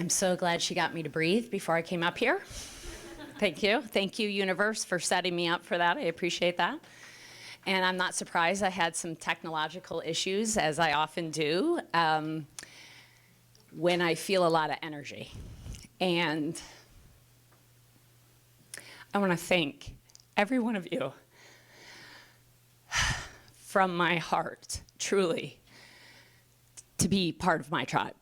I'm so glad she got me to breathe before I came up here. Thank you. Thank you, universe, for setting me up for that. I appreciate that. And I'm not surprised I had some technological issues, as I often do, when I feel a lot of energy. And I want to thank every one of you from my heart, truly, to be part of my tribe.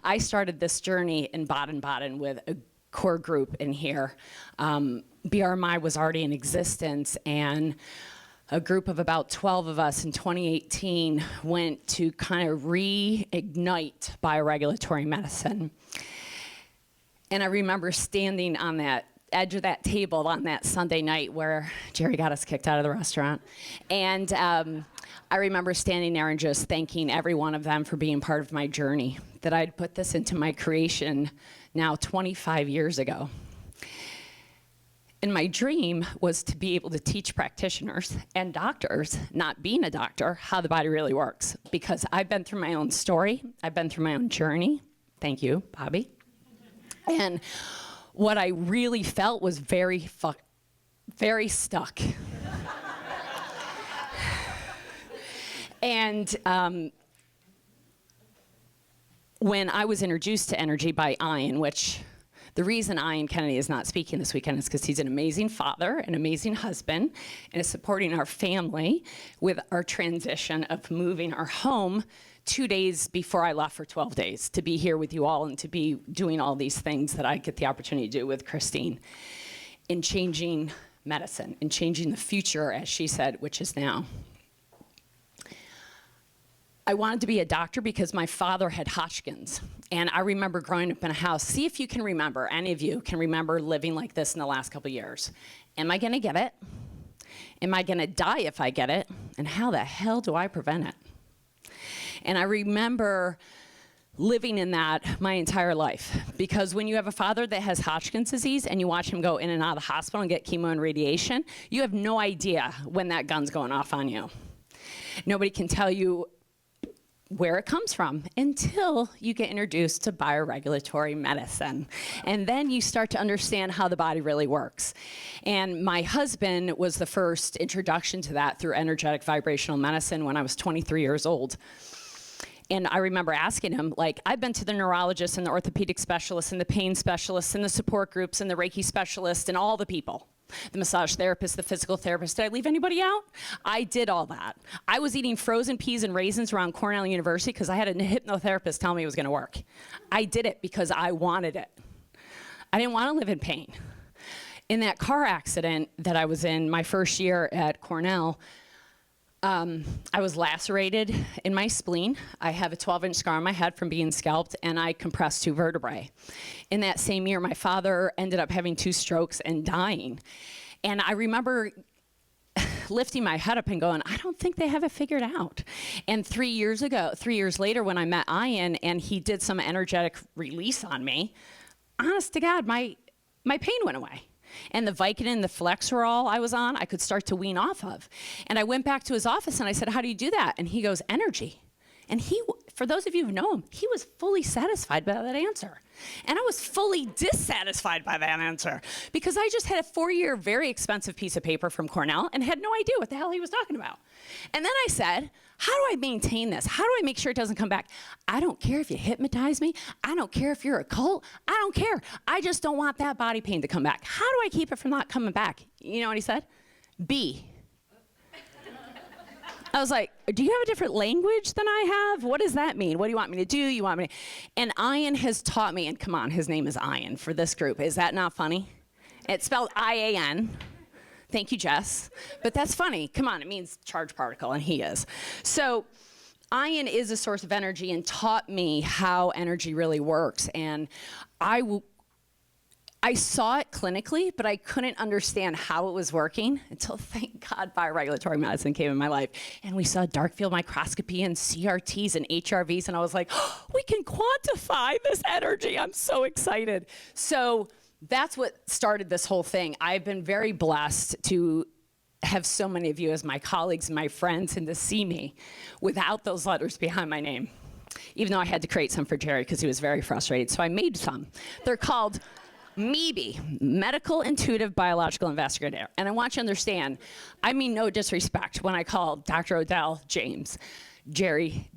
I started this journey in Baden-Baden with a core group in here. BRMI was already in existence, and a group of about 12 of us in 2018 went to kind of reignite bioregulatory medicine. And I remember standing on that edge of that table on that Sunday night where Jerry got us kicked out of the restaurant. And I remember standing there and just thanking every one of them for being part of my journey, that I'd put this into my creation now 25 years ago. And my dream was to be able to teach practitioners and doctors, not being a doctor, how the body really works. Because I've been through my own story, I've been through my own journey. Thank you, Bobby. And what I really felt was very stuck. And when I was introduced to energy by Ian, which the reason Ian Kennedy is not speaking this weekend is because he's an amazing father, an amazing husband, and is supporting our family with our transition of moving our home 2 days before I left for 12 days to be here with you all and to be doing all these things that I get the opportunity to do with Christine in changing medicine, in changing the future, as she said, which is now. I wanted to be a doctor because my father had Hodgkin's. And I remember growing up in a house. See if you can remember, any of you can remember living like this in the last couple of years. Am I gonna get it? Am I gonna die if I get it? And how the hell do I prevent it? And I remember living in that my entire life. Because when you have a father that has Hodgkin's disease and you watch him go in and out of the hospital and get chemo and radiation, you have no idea when that gun's going off on you. Nobody can tell you where it comes from until you get introduced to bioregulatory medicine. And then you start to understand how the body really works. And my husband was the first introduction to that through energetic vibrational medicine when I was 23 years old. And I remember asking him, like, I've been to the neurologist and the orthopedic specialist and the pain specialist and the support groups and the Reiki specialist and all the people. The massage therapist, the physical therapist. Did I leave anybody out? I did all that. I was eating frozen peas and raisins around Cornell University because I had a hypnotherapist tell me it was gonna work. I did it because I wanted it. I didn't want to live in pain. In that car accident that I was in my first year at Cornell, I was lacerated in my spleen. I have a 12-inch scar on my head from being scalped, and I compressed 2 vertebrae. In that same year, my father ended up having 2 strokes and dying. And I remember lifting my head up and going, I don't think they have it figured out. And 3 years later, when I met Ian and he did some energetic release on me, honest to God, my pain went away. And the Vicodin, the Flexerol I was on, I could start to wean off of. And I went back to his office and I said, how do you do that? And he goes, energy. And he, for those of you who know him, he was fully satisfied by that answer. And I was fully dissatisfied by that answer because I just had a 4-year, very expensive piece of paper from Cornell and had no idea what the hell he was talking about. And then I said, how do I maintain this? How do I make sure it doesn't come back? I don't care if you hypnotize me. I don't care if you're a cult. I don't care. I just don't want that body pain to come back. How do I keep it from not coming back? You know what he said? B. I was like, do you have a different language than I have? What does that mean? What do you want me to do? You want me to... And Ian has taught me, and come on, his name is Ian for this group. Is that not funny? It's spelled I-A-N. Thank you, Jess. But that's funny. Come on, it means charged particle, and he is. So Ian is a source of energy and taught me how energy really works. And I saw it clinically, but I couldn't understand how it was working until, thank God, bioregulatory medicine came in my life. And we saw dark field microscopy and CRTs and HRVs, and I was like, oh, we can quantify this energy. I'm so excited. So that's what started this whole thing. I've been very blessed to have so many of you as my colleagues and my friends and to see me without those letters behind my name. even though I had to create some for Jerry because he was very frustrated. So I made some. They're called MEBI, Medical Intuitive Biological Investigator. And I want you to understand, I mean no disrespect when I call Dr. Odell James, Jerry,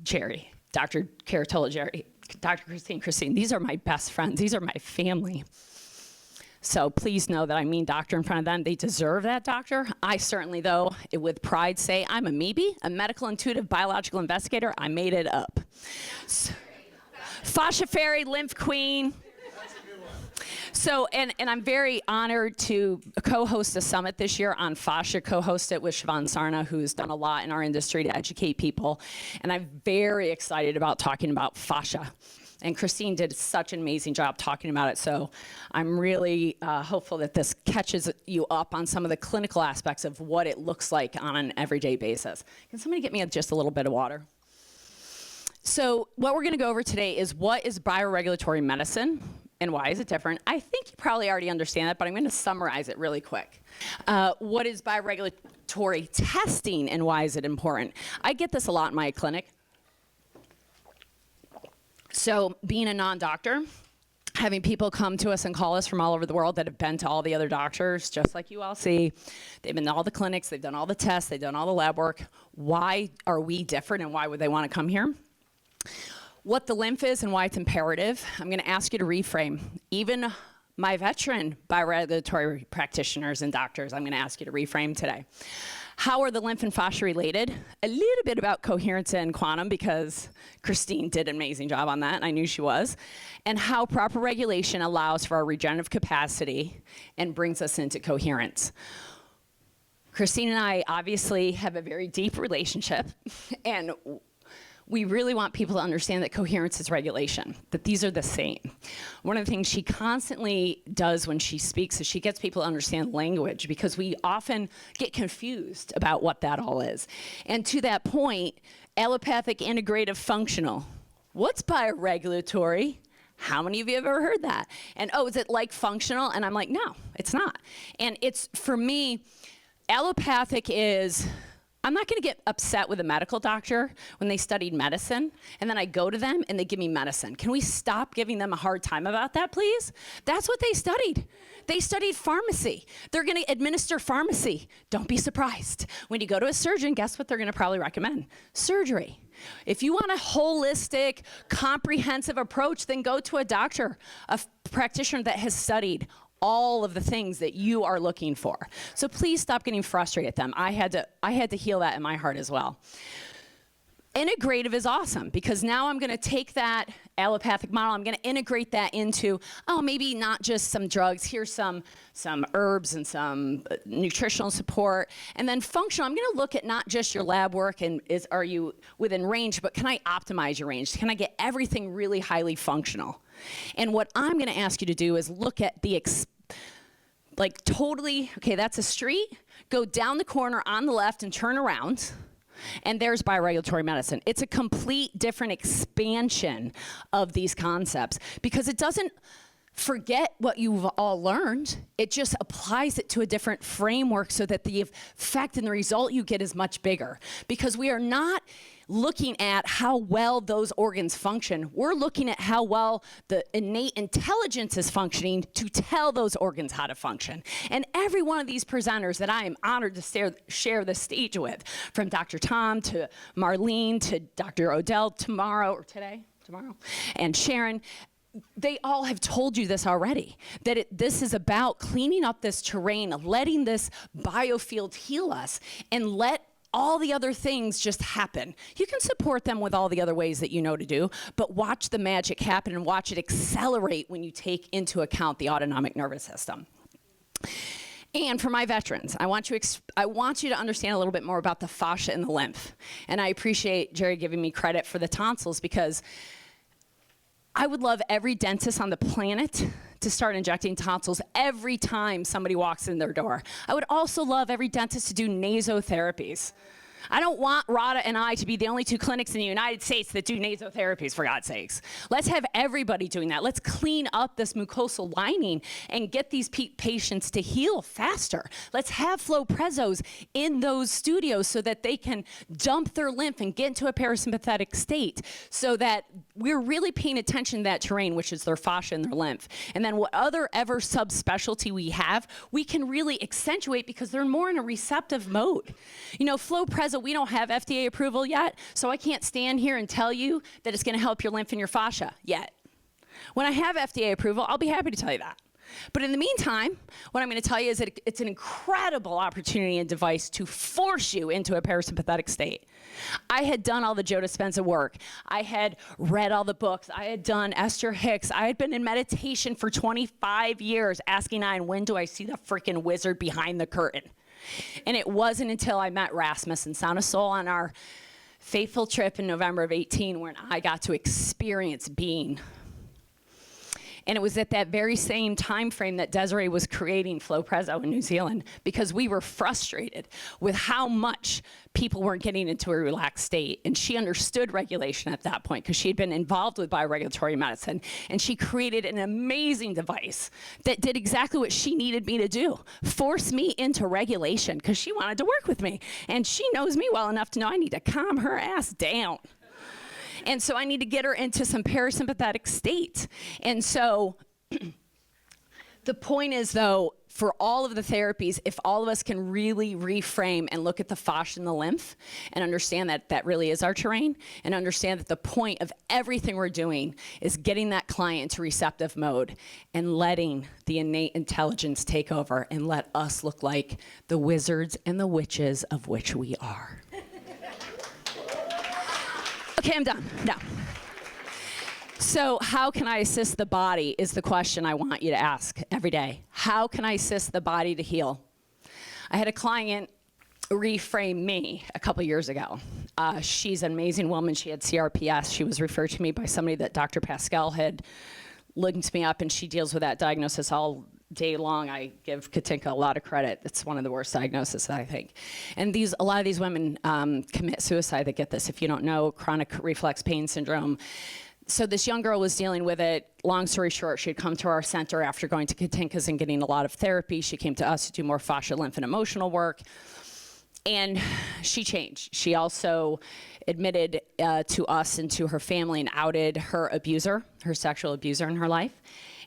Dr. Caratola, Jerry, Dr. Christine. These are my best friends. These are my family. So please know that I mean doctor in front of them. They deserve that doctor. I certainly, though, with pride say I'm a MEBI, a Medical Intuitive Biological Investigator. I made it up. So, Fascia Fairy, Lymph Queen. So, and I'm very honored to co-host a summit this year on fascia, co-host it with Siobhan Sarna, who's done a lot in our industry to educate people. And I'm very excited about talking about fascia. And Christine did such an amazing job talking about it. So I'm really hopeful that this catches you up on some of the clinical aspects of what it looks like on an everyday basis. Can somebody get me just a little bit of water? So what we're gonna go over today is what is bioregulatory medicine and why is it different? I think you probably already understand that, but I'm gonna summarize it really quick. What is bioregulatory testing and why is it important? I get this a lot in my clinic. So being a non-doctor, having people come to us and call us from all over the world that have been to all the other doctors, just like you all see. They've been to all the clinics, they've done all the tests, they've done all the lab work. Why are we different and why would they want to come here? What the lymph is and why it's imperative. I'm going to ask you to reframe. Even my veteran bioregulatory practitioners and doctors, I'm going to ask you to reframe today. How are the lymph and fascia related? A little bit about coherence and quantum because Christine did an amazing job on that, and I knew she was. And how proper regulation allows for our regenerative capacity and brings us into coherence. Christine and I obviously have a very deep relationship, and we really want people to understand that coherence is regulation, that these are the same. One of the things she constantly does when she speaks is she gets people to understand language because we often get confused about what that all is. And to that point, allopathic, integrative, functional. What's bioregulatory? How many of you have ever heard that? And oh, is it like functional? And I'm like, no, it's not. And it's, for me, allopathic is, I'm not gonna get upset with a medical doctor when they studied medicine, and then I go to them and they give me medicine. Can we stop giving them a hard time about that, please? That's what they studied. They studied pharmacy. They're gonna administer pharmacy. Don't be surprised. When you go to a surgeon, guess what they're gonna probably recommend? Surgery. If you want a holistic, comprehensive approach, then go to a doctor, a practitioner that has studied all of the things that you are looking for. So please stop getting frustrated at them. I had to heal that in my heart as well. Integrative is awesome because now I'm gonna take that allopathic model, I'm gonna integrate that into, oh, maybe not just some drugs, here's some herbs and some nutritional support. And then functional, I'm gonna look at not just your lab work and are you within range, but can I optimize your range? Can I get everything really highly functional? And what I'm gonna ask you to do is look at the okay, that's a street, go down the corner on the left and turn around, and there's bioregulatory medicine. It's a complete different expansion of these concepts because it doesn't forget what you've all learned. It just applies it to a different framework so that the effect and the result you get is much bigger. Because we are not looking at how well those organs function. We're looking at how well the innate intelligence is functioning to tell those organs how to function. And every one of these presenters that I am honored to share the stage with, from Dr. Tom to Marlene to Dr. Odell tomorrow, and Sharon, they all have told you this already, that this is about cleaning up this terrain, letting this biofield heal us, and let all the other things just happen. You can support them with all the other ways that you know to do, but watch the magic happen and watch it accelerate when you take into account the autonomic nervous system. And for my veterans, I want you to understand a little bit more about the fascia and the lymph. And I appreciate Jerry giving me credit for the tonsils because I would love every dentist on the planet to start injecting tonsils every time somebody walks in their door. I would also love every dentist to do nasotherapies. I don't want Rada and I to be the only 2 clinics in the United States that do nasotherapies, for God's sakes. Let's have everybody doing that. Let's clean up this mucosal lining and get these patients to heal faster. Let's have Flow-Prezos in those studios so that they can dump their lymph and get into a parasympathetic state, so that we're really paying attention to that terrain, which is their fascia and their lymph. And then whatever subspecialty we have, we can really accentuate because they're more in a receptive mode. You know, Flow-Prezo, we don't have FDA approval yet, so I can't stand here and tell you that it's going to help your lymph and your fascia yet. When I have FDA approval, I'll be happy to tell you that. But in the meantime, what I'm going to tell you is that it's an incredible opportunity and device to force you into a parasympathetic state. I had done all the Joe Dispenza work. I had read all the books. I had done Esther Hicks. I had been in meditation for 25 years, asking when do I see the freaking wizard behind the curtain? And it wasn't until I met Rasmus and Sound of Soul on our fateful trip in November of 18 when I got to experience being. And it was at that very same time frame that Desiree was creating Flow-Prezo in New Zealand, because we were frustrated with how much people weren't getting into a relaxed state. And she understood regulation at that point because she had been involved with bioregulatory medicine. And she created an amazing device that did exactly what she needed me to do: force me into regulation, because she wanted to work with me. And she knows me well enough to know I need to calm her ass down. And so I need to get her into some parasympathetic state. And so the point is, though, for all of the therapies, if all of us can really reframe and look at the fascia and the lymph and understand that that really is our terrain, and understand that the point of everything we're doing is getting that client into receptive mode and letting the innate intelligence take over and let us look like the wizards and the witches of which we are. Okay, I'm done. No. So how can I assist the body is the question I want you to ask every day. How can I assist the body to heal? I had a client reframe me a couple years ago. She's an amazing woman. She had CRPS. She was referred to me by somebody that Dr. Pascal had linked me up, and she deals with that diagnosis all day long. I give Katinka a lot of credit. It's one of the worst diagnoses, I think. And a lot of these women commit suicide that get this. If you don't know, chronic reflex pain syndrome. So this young girl was dealing with it. Long story short, she had come to our center after going to Katinka's and getting a lot of therapy. She came to us to do more fascia, lymph, and emotional work. And she changed. She also admitted to us and to her family and outed her abuser, her sexual abuser in her life.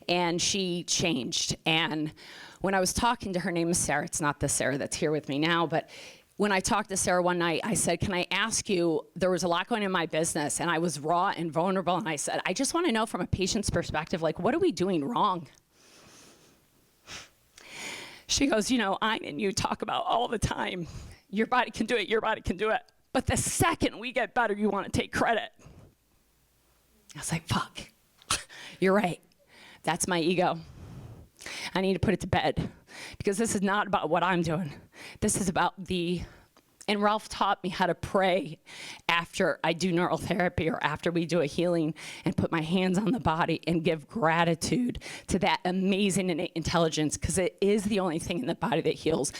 And she changed. And when I was talking to her, name is Sarah. It's not the Sarah that's here with me now, but when I talked to Sarah one night, I said, can I ask you, there was a lot going on in my business, and I was raw and vulnerable, and I said, I just want to know from a patient's perspective, like, what are we doing wrong? She goes, you know, I and you talk about all the time, your body can do it, your body can do it. But the second we get better, you want to take credit. I was like, fuck, you're right. That's my ego. I need to put it to bed, because this is not about what I'm doing. This is about and Ralph taught me how to pray after I do neural therapy or after we do a healing, and put my hands on the body and give gratitude to that amazing innate intelligence, because it is the only thing in the body that heals.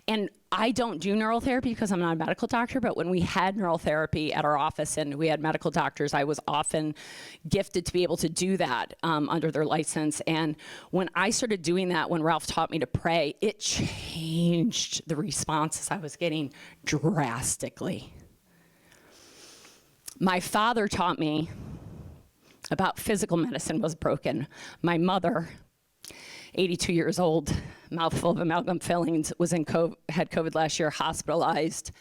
And I don't do neural therapy because I'm not a medical doctor, but when we had neural therapy at our office and we had medical doctors, I was often gifted to be able to do that under their license. And when I started doing that, when Ralph taught me to pray, it changed the responses I was getting drastically. My father taught me about physical medicine was broken. My mother, 82 years old, mouthful of amalgam fillings, had COVID last year, hospitalized,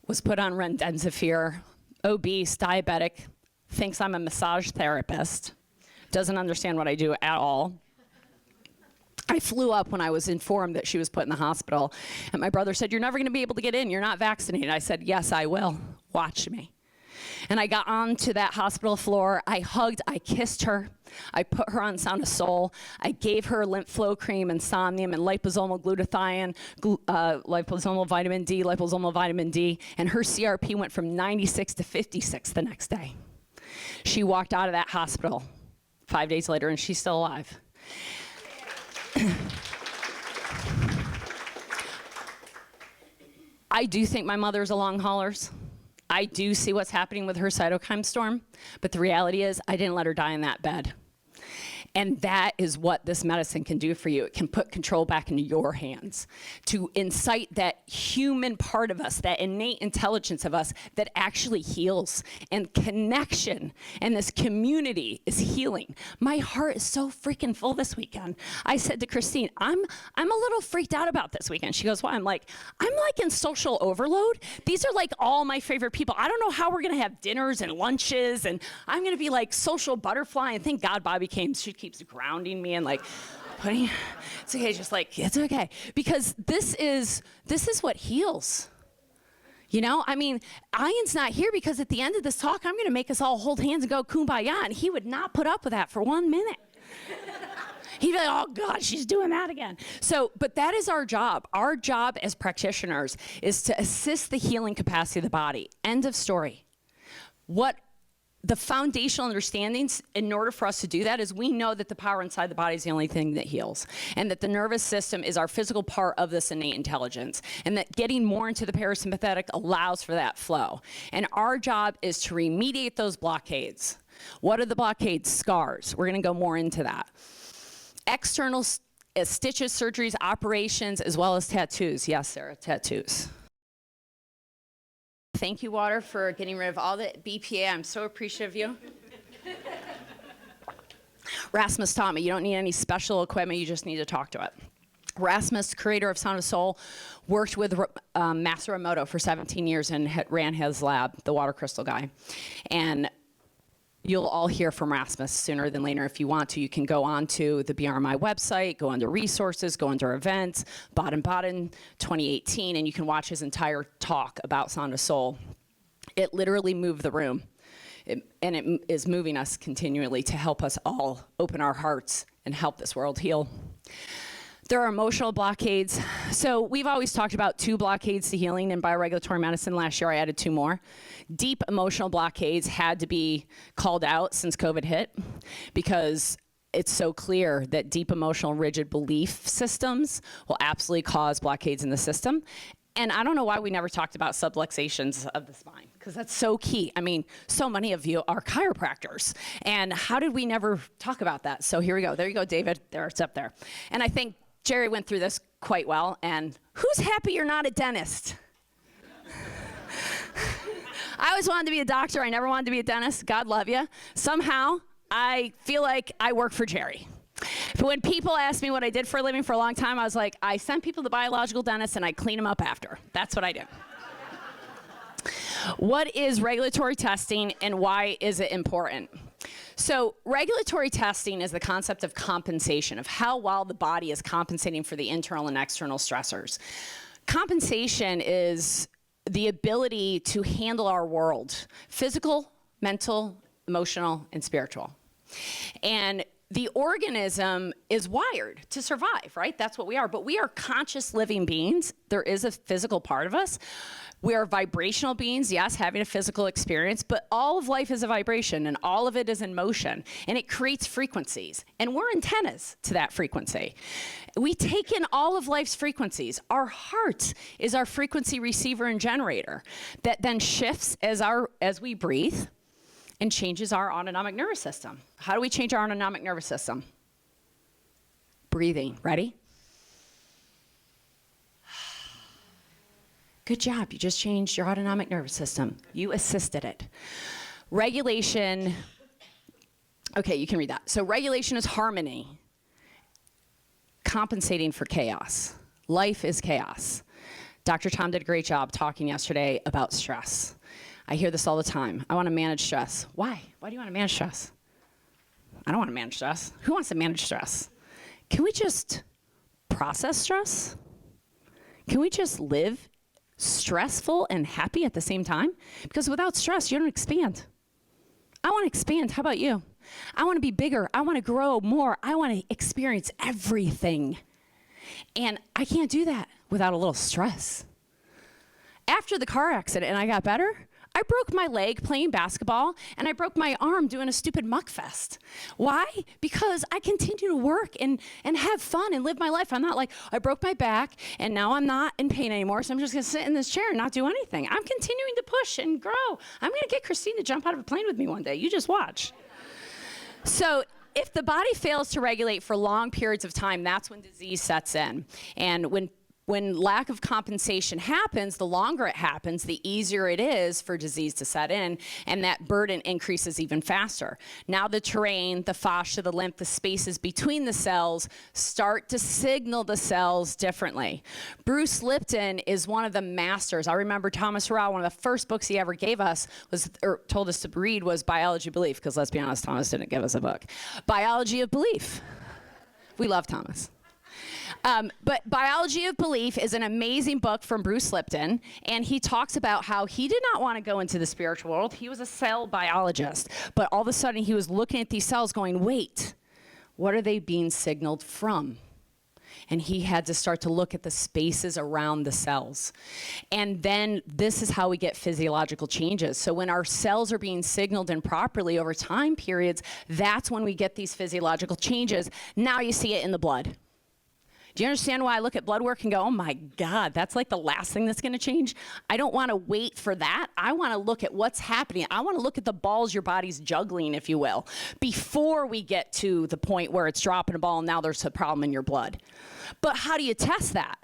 was put on remdesivir, obese, diabetic, thinks I'm a massage therapist, doesn't understand what I do at all. I flew up when I was informed that she was put in the hospital, and my brother said, you're never gonna be able to get in, you're not vaccinated. I said, yes, I will, watch me. And I got onto that hospital floor, I hugged, I kissed her, I put her on Sound of Soul, I gave her lymph flow cream and somnium and liposomal glutathione, liposomal vitamin D, and her CRP went from 96 to 56 the next day. She walked out of that hospital 5 days later, and she's still alive. I do think my mother's a long haulers. I do see what's happening with her cytokine storm, but the reality is I didn't let her die in that bed. And that is what this medicine can do for you. It can put control back into your hands to incite that human part of us, that innate intelligence of us that actually heals. And connection and this community is healing. My heart is so freaking full this weekend. I said to Christine, I'm a little freaked out about this weekend. She goes, why? I'm like in social overload. These are like all my favorite people. I don't know how we're gonna have dinners and lunches, and I'm gonna be like social butterfly. And thank God Bobby came. She keeps grounding me and like putting, it's okay, just like, it's okay. Because this is what heals. You know, I mean, Ian's not here because at the end of this talk, I'm gonna make us all hold hands and go kumbaya, and he would not put up with that for 1 minute. He'd be like, oh God, she's doing that again. So, but that is our job. Our job as practitioners is to assist the healing capacity of the body. End of story. What the foundational understandings in order for us to do that is we know that the power inside the body is the only thing that heals, and that the nervous system is our physical part of this innate intelligence, and that getting more into the parasympathetic allows for that flow. And our job is to remediate those blockades. What are the blockades? Scars. We're gonna go more into that. External stitches, surgeries, operations, as well as tattoos. Yes, Sarah, tattoos. Thank you, Water, for getting rid of all the BPA. I'm so appreciative of you. Rasmus taught me you don't need any special equipment, you just need to talk to it. Rasmus, creator of Sound of Soul, worked with Masaru Emoto for 17 years and ran his lab, the water crystal guy. And you'll all hear from Rasmus sooner than later. If you want to, you can go on to the BRMI website, go under resources, go under events, Baden-Baden 2018, and you can watch his entire talk about Sound of Soul. It literally moved the room. And it is moving us continually to help us all open our hearts and help this world heal. There are emotional blockades. So we've always talked about 2 blockades to healing in bioregulatory medicine. Last year I added 2 more. Deep emotional blockades had to be called out since COVID hit, because it's so clear that deep emotional rigid belief systems will absolutely cause blockades in the system. And I don't know why we never talked about subluxations of the spine, because that's so key. I mean, so many of you are chiropractors, and how did we never talk about that? So here we go. There you go, David. There, it's up there. And I think Jerry went through this quite well. And who's happy you're not a dentist? I always wanted to be a doctor. I never wanted to be a dentist. God love you. Somehow, I feel like I work for Jerry. But when people ask me what I did for a living for a long time, I was like, I sent people to biological dentists and I clean them up after. That's what I do. What is regulatory testing and why is it important? So regulatory testing is the concept of compensation, of how well the body is compensating for the internal and external stressors. Compensation is the ability to handle our world, physical, mental, emotional, and spiritual. And the organism is wired to survive, right? That's what we are. But we are conscious living beings. There is a physical part of us. We are vibrational beings, yes, having a physical experience, but all of life is a vibration and all of it is in motion, and it creates frequencies, and we're antennas to that frequency. We take in all of life's frequencies. Our heart is our frequency receiver and generator that then shifts as we breathe and changes our autonomic nervous system. How do we change our autonomic nervous system? Breathing. Ready? Good job. You just changed your autonomic nervous system. You assisted it. Regulation. Okay, you can read that. So regulation is harmony, compensating for chaos. Life is chaos. Dr. Tom did a great job talking yesterday about stress. I hear this all the time. I want to manage stress. Why? Why do you want to manage stress? I don't want to manage stress. Who wants to manage stress? Can we just process stress? Can we just live stressful and happy at the same time? Because without stress, you don't expand. I want to expand. How about you? I want to be bigger. I want to grow more. I want to experience everything. And I can't do that without a little stress. After the car accident and I got better, I broke my leg playing basketball, and I broke my arm doing a stupid muck fest. Why? Because I continue to work and have fun and live my life. I'm not like, I broke my back, and now I'm not in pain anymore, so I'm just gonna sit in this chair and not do anything. I'm continuing to push and grow. I'm gonna get Christine to jump out of a plane with me one day. You just watch. So if the body fails to regulate for long periods of time, that's when disease sets in. And when lack of compensation happens, the longer it happens, the easier it is for disease to set in, and that burden increases even faster. Now the terrain, the fascia, the lymph, the spaces between the cells start to signal the cells differently. Bruce Lipton is one of the masters. I remember Thomas Rao, one of the first books he ever gave us or told us to read was Biology of Belief, because let's be honest, Thomas didn't give us a book. Biology of Belief. We love Thomas. But Biology of Belief is an amazing book from Bruce Lipton, and he talks about how he did not want to go into the spiritual world. He was a cell biologist, but all of a sudden he was looking at these cells going, wait, what are they being signaled from? And he had to start to look at the spaces around the cells. And then this is how we get physiological changes. So when our cells are being signaled improperly over time periods, that's when we get these physiological changes. Now you see it in the blood. Do you understand why I look at blood work and go, oh my God, that's like the last thing that's gonna change? I don't wanna wait for that. I wanna look at what's happening. I wanna look at the balls your body's juggling, if you will, before we get to the point where it's dropping a ball and now there's a problem in your blood. But how do you test that?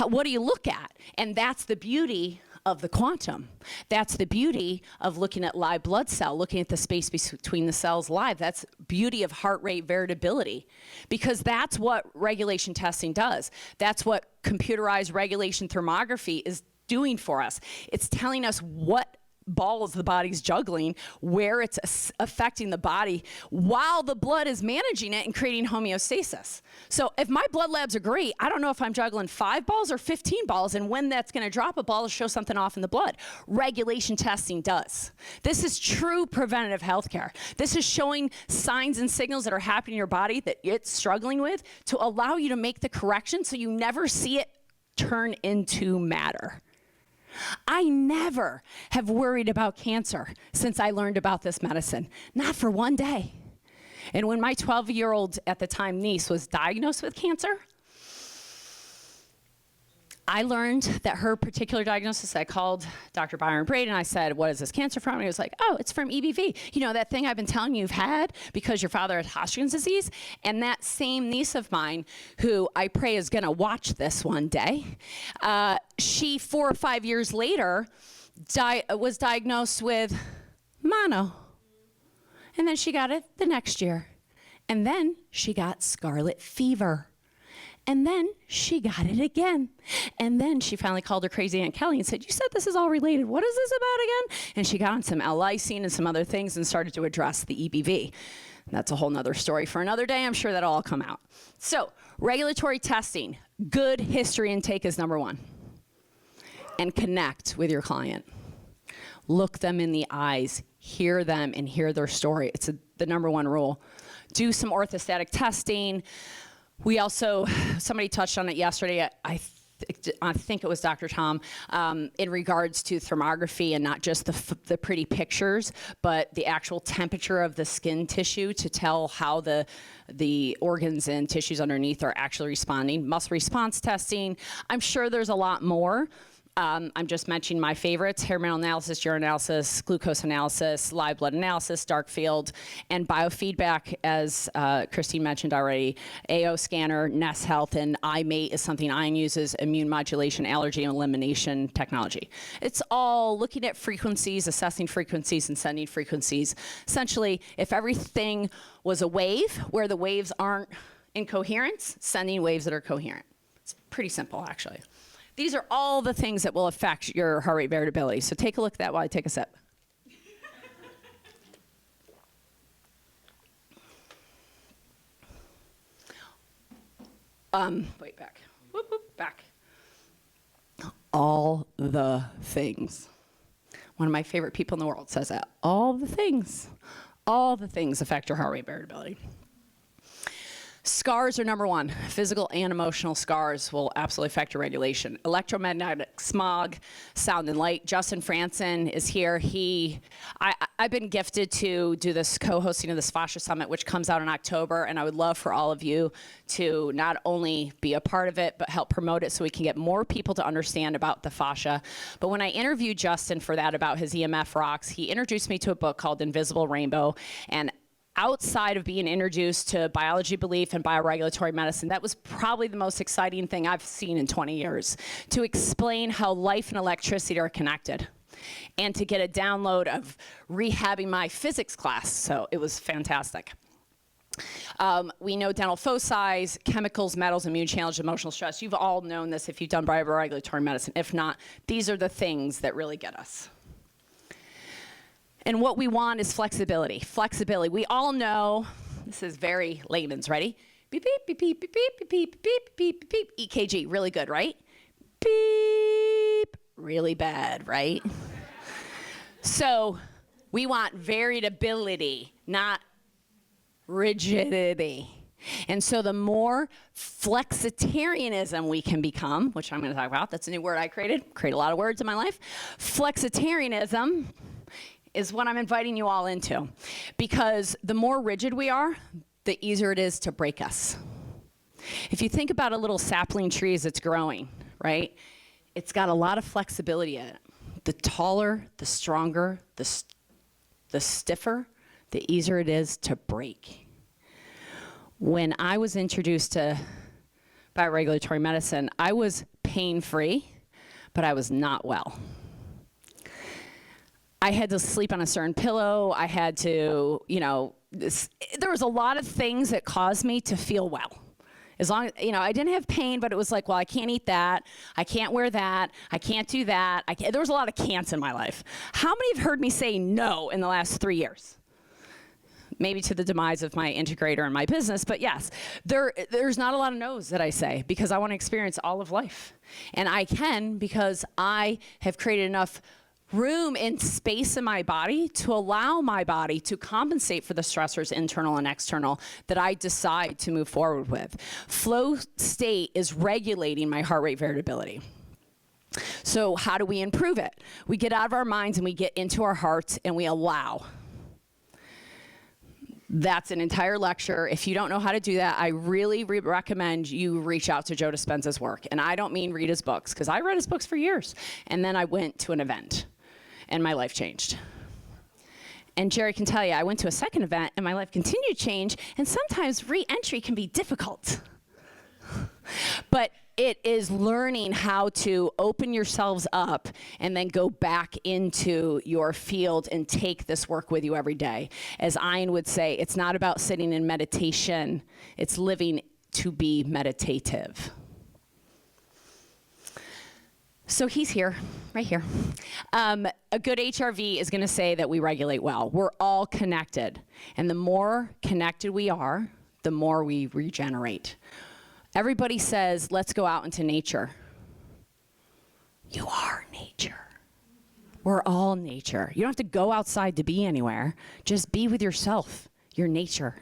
What do you look at? And that's the beauty of the quantum. That's the beauty of looking at live blood cell, looking at the space between the cells live. That's beauty of heart rate variability, because that's what regulation testing does. That's what computerized regulation thermography is doing for us. It's telling us what balls the body's juggling, where it's affecting the body while the blood is managing it and creating homeostasis. So if my blood labs are great, I don't know if I'm juggling 5 balls or 15 balls, and when that's gonna drop a ball to show something off in the blood. Regulation testing does. This is true preventative healthcare. This is showing signs and signals that are happening in your body that it's struggling with to allow you to make the correction so you never see it turn into matter. I never have worried about cancer since I learned about this medicine, not for one day. And when my 12-year-old at the time niece was diagnosed with cancer, I learned that her particular diagnosis, I called Dr. Byron Braid and I said, what is this cancer from? And he was like, oh, it's from EBV. You know, that thing I've been telling you you've had because your father had Hodgkin's disease? And that same niece of mine, who I pray is gonna watch this one day, she 4 or 5 years later was diagnosed with mono. And then she got it the next year. And then she got scarlet fever. And then she got it again. And then she finally called her crazy Aunt Kelly and said, you said this is all related. What is this about again? And she got on some L-lysine and some other things and started to address the EBV. That's a whole nother story for another day. I'm sure that'll all come out. So regulatory testing, good history intake is number 1. And connect with your client. Look them in the eyes, hear them and hear their story. It's the number 1 rule. Do some orthostatic testing. We also, somebody touched on it yesterday, I think it was Dr. Tom, in regards to thermography and not just the pretty pictures, but the actual temperature of the skin tissue to tell how the organs and tissues underneath are actually responding. Muscle response testing. I'm sure there's a lot more. I'm just mentioning my favorites: hair mineral analysis, urine analysis, glucose analysis, live blood analysis, dark field, and biofeedback, as Christine mentioned already. AO scanner, Nest Health, and iMate is something ION uses, immune modulation, allergy and elimination technology. It's all looking at frequencies, assessing frequencies, and sending frequencies. Essentially, if everything was a wave where the waves aren't in coherence, sending waves that are coherent. It's pretty simple, actually. These are all the things that will affect your heart rate variability. So take a look at that while I take a sip. Wait, back. Whoop, whoop, back. All the things. One of my favorite people in the world says that. All the things affect your heart rate variability. Scars are number one. Physical and emotional scars will absolutely affect your regulation. Electromagnetic smog, sound and light. Justin Franson is here. I've been gifted to do this co-hosting of this Fascia Summit, which comes out in October, and I would love for all of you to not only be a part of it, but help promote it so we can get more people to understand about the fascia. But when I interviewed Justin for that about his EMF rocks, he introduced me to a book called Invisible Rainbow, and outside of being introduced to biology belief and bioregulatory medicine, that was probably the most exciting thing I've seen in 20 years, to explain how life and electricity are connected, and to get a download of rehabbing my physics class. So it was fantastic. We know dental foci, chemicals, metals, immune challenge, emotional stress. You've all known this if you've done bioregulatory medicine. If not, these are the things that really get us. And what we want is flexibility. Flexibility. We all know, this is very layman's, ready? Beep, beep, beep, beep, beep, beep, beep, beep, beep, beep, beep. EKG, really good, right? Beep, really bad, right? So we want variability, not rigidity. And so the more flexitarianism we can become, which I'm going to talk about, that's a new word I create a lot of words in my life. Flexitarianism is what I'm inviting you all into, because the more rigid we are, the easier it is to break us. If you think about a little sapling tree as it's growing, right? It's got a lot of flexibility in it. The taller, the stronger, the stiffer, the easier it is to break. When I was introduced to bioregulatory medicine, I was pain-free, but I was not well. I had to sleep on a certain pillow. I had to, there was a lot of things that caused me to feel well. As long as, I didn't have pain, but it was like, well, I can't eat that. I can't wear that. I can't do that. There was a lot of can'ts in my life. How many have heard me say no in the last 3 years? Maybe to the demise of my integrator and my business, but yes, there's not a lot of no's that I say, because I want to experience all of life. And I can, because I have created enough room and space in my body to allow my body to compensate for the stressors, internal and external, that I decide to move forward with. Flow state is regulating my heart rate variability. So how do we improve it? We get out of our minds and we get into our hearts and we allow. That's an entire lecture. If you don't know how to do that, I really recommend you reach out to Joe Dispenza's work. And I don't mean read his books, because I read his books for years. And then I went to an event, and my life changed. And Jerry can tell you, I went to a second event, and my life continued to change. And sometimes re-entry can be difficult. But it is learning how to open yourselves up and then go back into your field and take this work with you every day. As Ian would say, it's not about sitting in meditation, it's living to be meditative. So he's here, right here. A good HRV is going to say that we regulate well. We're all connected. And the more connected we are, the more we regenerate. Everybody says, let's go out into nature. You are nature. We're all nature. You don't have to go outside to be anywhere. Just be with yourself, your nature.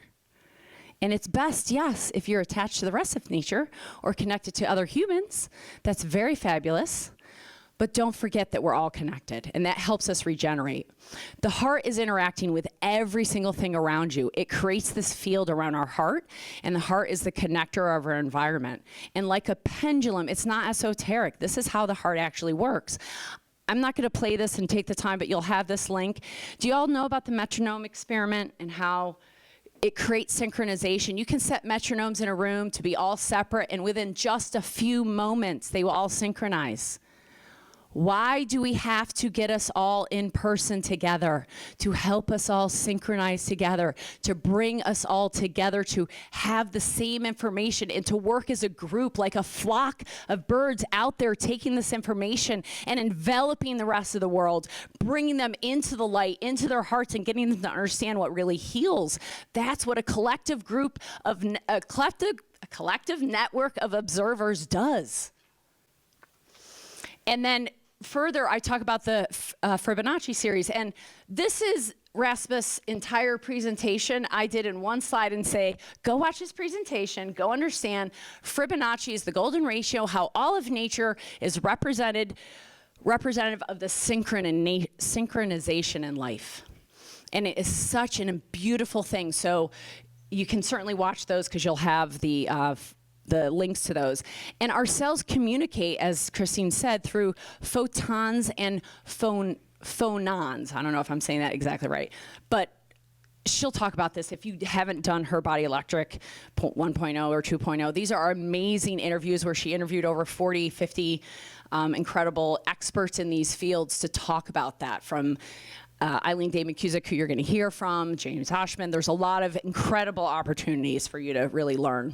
And it's best, yes, if you're attached to the rest of nature or connected to other humans. That's very fabulous. But don't forget that we're all connected, and that helps us regenerate. The heart is interacting with every single thing around you. It creates this field around our heart, and the heart is the connector of our environment. And like a pendulum, it's not esoteric. This is how the heart actually works. I'm not going to play this and take the time, but you'll have this link. Do you all know about the metronome experiment and how it creates synchronization? You can set metronomes in a room to be all separate, and within just a few moments, they will all synchronize. Why do we have to get us all in person together? To help us all synchronize together, to bring us all together, to have the same information, and to work as a group like a flock of birds out there taking this information and enveloping the rest of the world, bringing them into the light, into their hearts, and getting them to understand what really heals. That's what a collective group of, a collective network of observers does. And then further, I talk about the Fibonacci series, and this is Rasmus' entire presentation I did in one slide and say, go watch his presentation, go understand Fibonacci is the golden ratio, how all of nature is representative of the synchronization in life. And it is such a beautiful thing. So you can certainly watch those because you'll have the links to those. And our cells communicate, as Christine said, through photons and phonons. I don't know if I'm saying that exactly right, but she'll talk about this if you haven't done her Body Electric 1.0 or 2.0. These are amazing interviews where she interviewed over 40, 50 incredible experts in these fields to talk about that, from Eileen Day McCusick, who you're going to hear from, James Hoshman. There's a lot of incredible opportunities for you to really learn.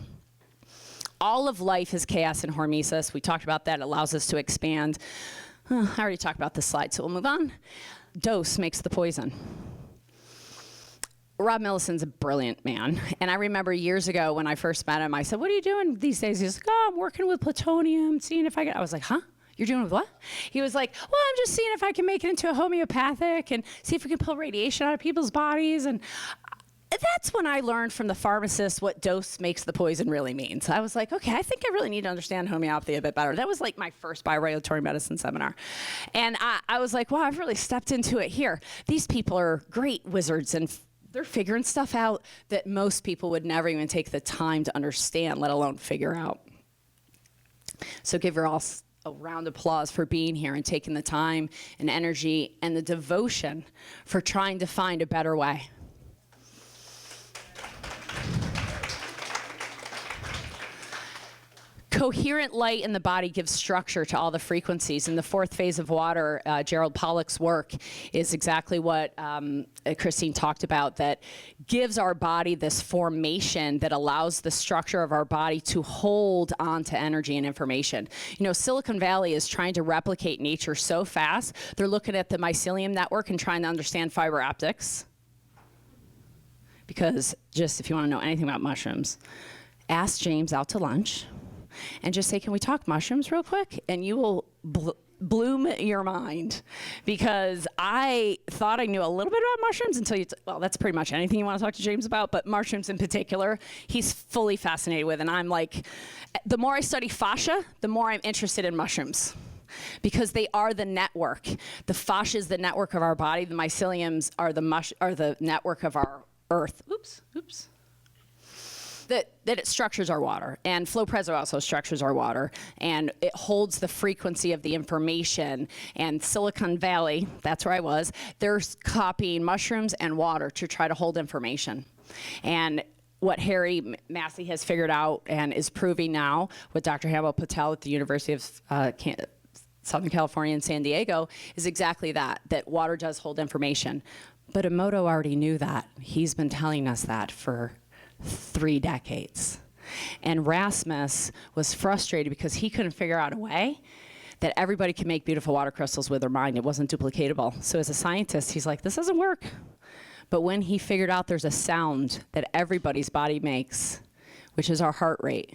All of life is chaos and hormesis. We talked about that. It allows us to expand. I already talked about this slide, so we'll move on. Dose makes the poison. Rob Millicent's a brilliant man. And I remember years ago when I first met him, I said, what are you doing these days? He's like, oh, I'm working with plutonium, seeing if I can. I was like, huh? You're doing with what? He was like, well, I'm just seeing if I can make it into a homeopathic and see if we can pull radiation out of people's bodies. And that's when I learned from the pharmacist what dose makes the poison really means. I was like, okay, I think I really need to understand homeopathy a bit better. That was like my first bioregulatory medicine seminar. And I was like, wow, I've really stepped into it here. These people are great wizards, and they're figuring stuff out that most people would never even take the time to understand, let alone figure out. So give her all a round of applause for being here and taking the time and energy and the devotion for trying to find a better way. Coherent light in the body gives structure to all the frequencies. And the fourth phase of water, Gerald Pollack's work, is exactly what Christine talked about, that gives our body this formation that allows the structure of our body to hold on to energy and information. You know, Silicon Valley is trying to replicate nature so fast. They're looking at the mycelium network and trying to understand fiber optics. Because just if you want to know anything about mushrooms, ask James out to lunch and just say, can we talk mushrooms real quick? And you will bloom your mind, because I thought I knew a little bit about mushrooms until well, that's pretty much anything you want to talk to James about, but mushrooms in particular, he's fully fascinated with. And I'm like, the more I study fascia, the more I'm interested in mushrooms, because they are the network. The fascia is the network of our body. The myceliums are the network of our earth. Oops. That it structures our water, and Flow-Presso also structures our water, and it holds the frequency of the information. And Silicon Valley, that's where I was, they're copying mushrooms and water to try to hold information. And what Harry Massey has figured out and is proving now with Dr. Hannibal Patel at the University of Southern California in San Diego is exactly that water does hold information. But Emoto already knew that. He's been telling us that for 3 decades. And Rasmus was frustrated because he couldn't figure out a way that everybody could make beautiful water crystals with their mind. It wasn't duplicatable. So as a scientist, he's like, this doesn't work. But when he figured out there's a sound that everybody's body makes, which is our heart rate,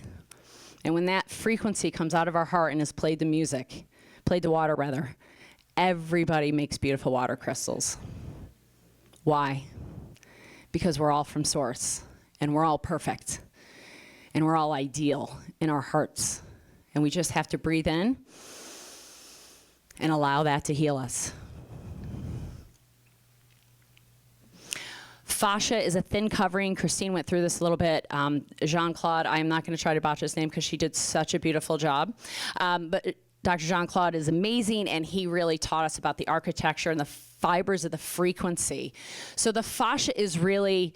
and when that frequency comes out of our heart and is played to water rather, everybody makes beautiful water crystals. Why? Because we're all from source. And we're all perfect, and we're all ideal in our hearts. And we just have to breathe in and allow that to heal us. Fascia is a thin covering. Christine went through this a little bit. Jean-Claude, I'm not going to try to botch his name because she did such a beautiful job. But Dr. Jean-Claude is amazing, and he really taught us about the architecture and the fibers of the frequency. So the fascia is really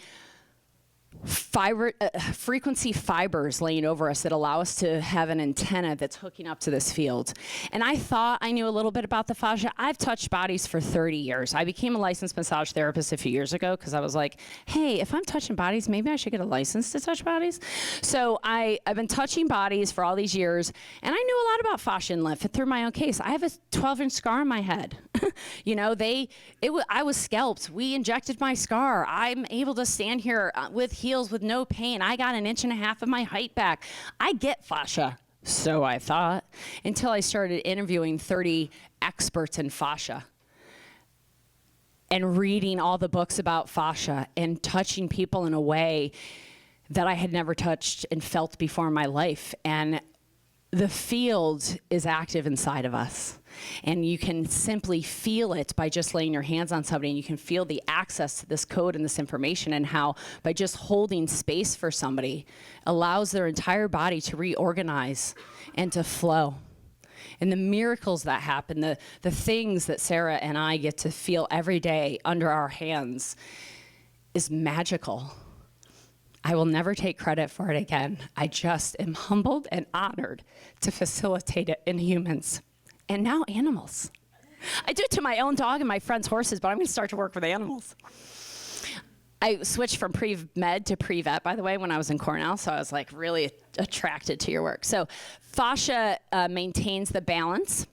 frequency fibers laying over us that allow us to have an antenna that's hooking up to this field. And I thought I knew a little bit about the fascia. I've touched bodies for 30 years. I became a licensed massage therapist a few years ago because I was like, hey, if I'm touching bodies, maybe I should get a license to touch bodies. So I've been touching bodies for all these years, and I knew a lot about fascia and lymph through my own case. I have a 12-inch scar on my head. You know, I was scalped. We injected my scar. I'm able to stand here with heels with no pain. I got 1.5 inches of my height back. I get fascia, so I thought, until I started interviewing 30 experts in fascia. and reading all the books about fascia and touching people in a way that I had never touched and felt before in my life. And the field is active inside of us. And you can simply feel it by just laying your hands on somebody, and you can feel the access to this code and this information, and how by just holding space for somebody allows their entire body to reorganize and to flow. And the miracles that happen, the things that Sarah and I get to feel every day under our hands is magical. I will never take credit for it again. I just am humbled and honored to facilitate it in humans. And now animals. I do it to my own dog and my friends' horses, but I'm gonna start to work with animals. I switched from pre-med to pre-vet, by the way, when I was in Cornell, so I was like really attracted to your work. So fascia maintains the balance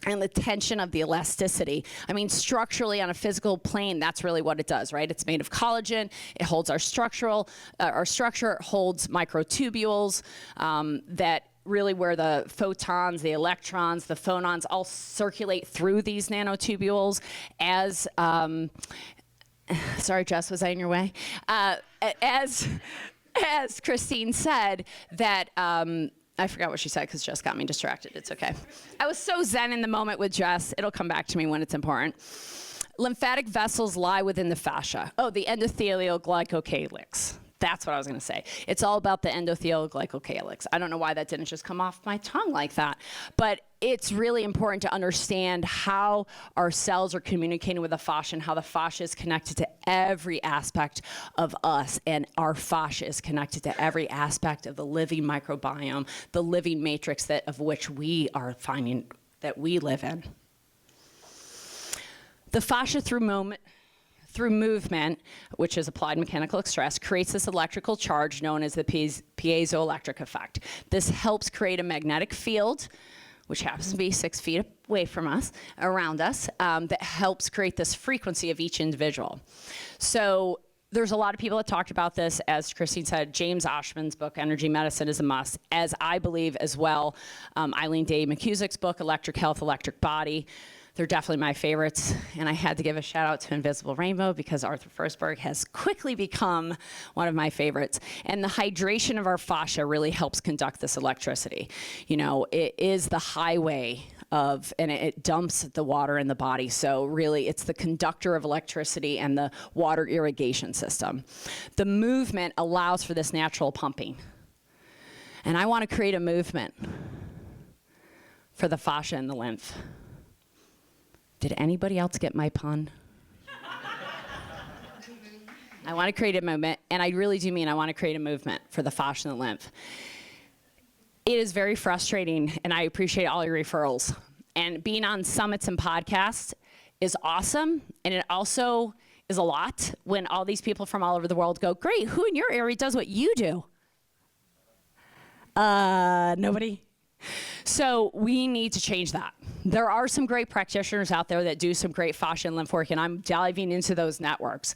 and the tension of the elasticity. I mean, structurally on a physical plane, that's really what it does, right? It's made of collagen. It holds our structure. It holds microtubules that really where the photons, the electrons, the phonons all circulate through these nanotubules as, sorry, Jess, was I in your way? As Christine said, that, I forgot what she said because Jess got me distracted. It's okay. I was so zen in the moment with Jess. It'll come back to me when it's important. Lymphatic vessels lie within the fascia. Oh, the endothelial glycocalyx. That's what I was going to say. It's all about the endothelial glycocalyx. I don't know why that didn't just come off my tongue like that. But it's really important to understand how our cells are communicating with the fascia and how the fascia is connected to every aspect of us. And our fascia is connected to every aspect of the living microbiome, the living matrix of which we are finding that we live in. The fascia through movement, which is applied mechanical stress, creates this electrical charge known as the piezoelectric effect. This helps create a magnetic field, which happens to be 6 feet away from us, around us, that helps create this frequency of each individual. So there's a lot of people that talked about this. As Christine said, James Oshman's book, Energy Medicine, is a must, as I believe as well. Eileen Day McCusick's book, Electric Health, Electric Body. They're definitely my favorites, and I had to give a shout out to Invisible Rainbow because Arthur Firstberg has quickly become one of my favorites. And the hydration of our fascia really helps conduct this electricity. You know, it is the highway of, and it dumps the water in the body. So really, it's the conductor of electricity and the water irrigation system. The movement allows for this natural pumping. And I want to create a movement for the fascia and the lymph. Did anybody else get my pun? I want to create a movement, and I really do mean I want to create a movement for the fascia and the lymph. It is very frustrating, and I appreciate all your referrals. And being on summits and podcasts is awesome, and it also is a lot when all these people from all over the world go, great, who in your area does what you do? Nobody? So we need to change that. There are some great practitioners out there that do some great fascia and lymph work, and I'm diving into those networks.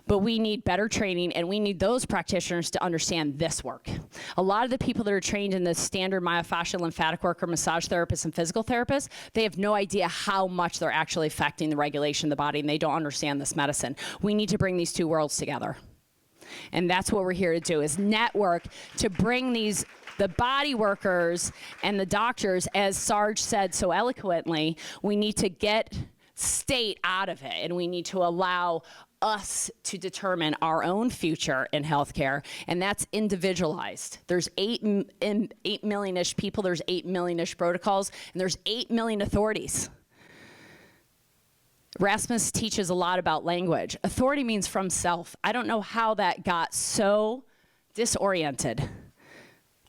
But we need better training, and we need those practitioners to understand this work. A lot of the people that are trained in the standard myofascial lymphatic work are massage therapists and physical therapists. They have no idea how much they're actually affecting the regulation of the body, and they don't understand this medicine. We need to bring these two worlds together. And that's what we're here to do, is network to bring the body workers and the doctors, as Sarge said so eloquently, we need to get state out of it, and we need to allow us to determine our own future in healthcare, and that's individualized. There's 8 million-ish people, there's 8 million-ish protocols, and there's 8 million authorities. Rasmus teaches a lot about language. Authority means from self. I don't know how that got so disoriented.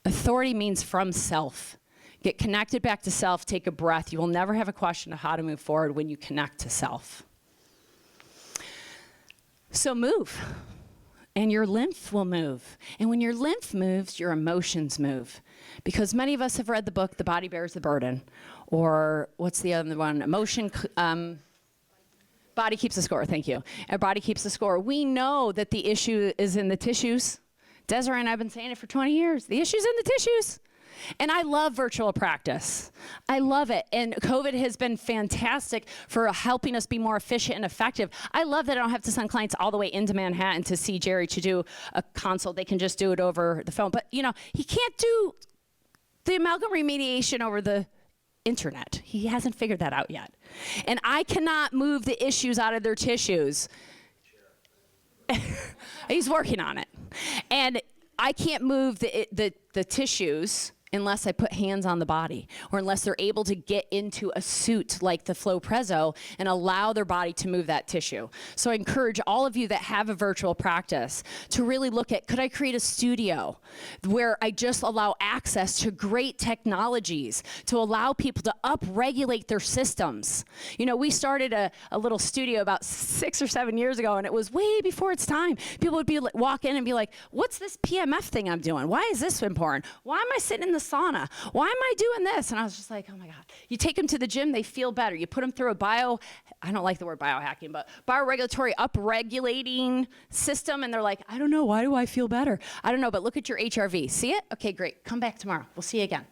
Authority means from self. Get connected back to self, take a breath. You will never have a question of how to move forward when you connect to self. So move, and your lymph will move. And when your lymph moves, your emotions move. Because many of us have read the book, The Body Bears the Burden, or what's the other one? Body Keeps the Score, thank you. Our body keeps the score. We know that the issue is in the tissues. Desiree and I have been saying it for 20 years. The issue's in the tissues. And I love virtual practice. I love it. And COVID has been fantastic for helping us be more efficient and effective. I love that I don't have to send clients all the way into Manhattan to see Jerry to do a consult. They can just do it over the phone. But, you know, he can't do the amalgam remediation over the internet. He hasn't figured that out yet. And I cannot move the issues out of their tissues. He's working on it. And I can't move the tissues unless I put hands on the body, or unless they're able to get into a suit like the Flow-Prezo and allow their body to move that tissue. So I encourage all of you that have a virtual practice to really look at, could I create a studio where I just allow access to great technologies to allow people to upregulate their systems? You know, we started a little studio about 6 or 7 years ago, and it was way before its time. People would be walk in and be like, what's this PMF thing I'm doing? Why is this important? Why am I sitting in the sauna? Why am I doing this? And I was just like, oh my God. You take them to the gym, they feel better. You put them through I don't like the word biohacking, but bioregulatory upregulating system, and they're like, I don't know, why do I feel better? I don't know, but look at your HRV. See it? Okay, great. Come back tomorrow. We'll see you again.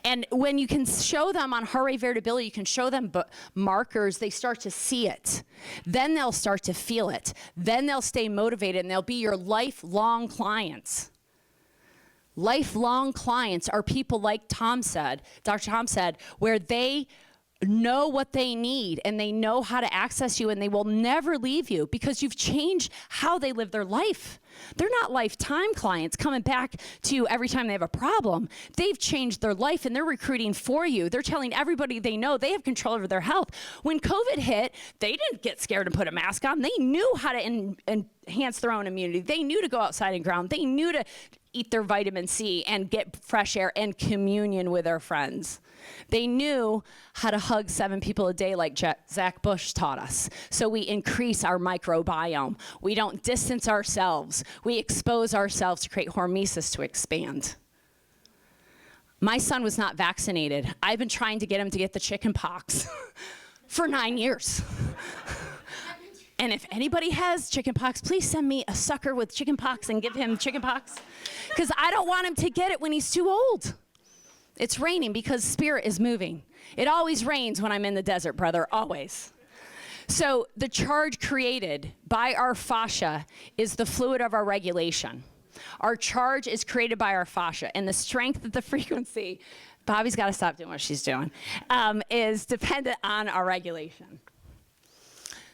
And when you can show them on heart rate variability, you can show them markers, they start to see it. Then they'll start to feel it. Then they'll stay motivated, and they'll be your lifelong clients. Lifelong clients are people like Tom said, Dr. Tom said, where they know what they need and they know how to access you, and they will never leave you because you've changed how they live their life. They're not lifetime clients coming back to you every time they have a problem. They've changed their life and they're recruiting for you. They're telling everybody they know they have control over their health. When COVID hit, they didn't get scared and put a mask on. They knew how to enhance their own immunity. They knew to go outside and ground. They knew to eat their vitamin C and get fresh air and communion with their friends. They knew how to hug 7 people a day like Zach Bush taught us. So we increase our microbiome. We don't distance ourselves. We expose ourselves to create hormesis to expand. My son was not vaccinated. I've been trying to get him to get the chicken pox for 9 years. And if anybody has chicken pox, please send me a sucker with chicken pox and give him chicken pox, because I don't want him to get it when he's too old. It's raining because spirit is moving. It always rains when I'm in the desert, brother, always. So the charge created by our fascia is the fluid of our regulation. Our charge is created by our fascia, and the strength of the frequency, Bobby's got to stop doing what she's doing, is dependent on our regulation.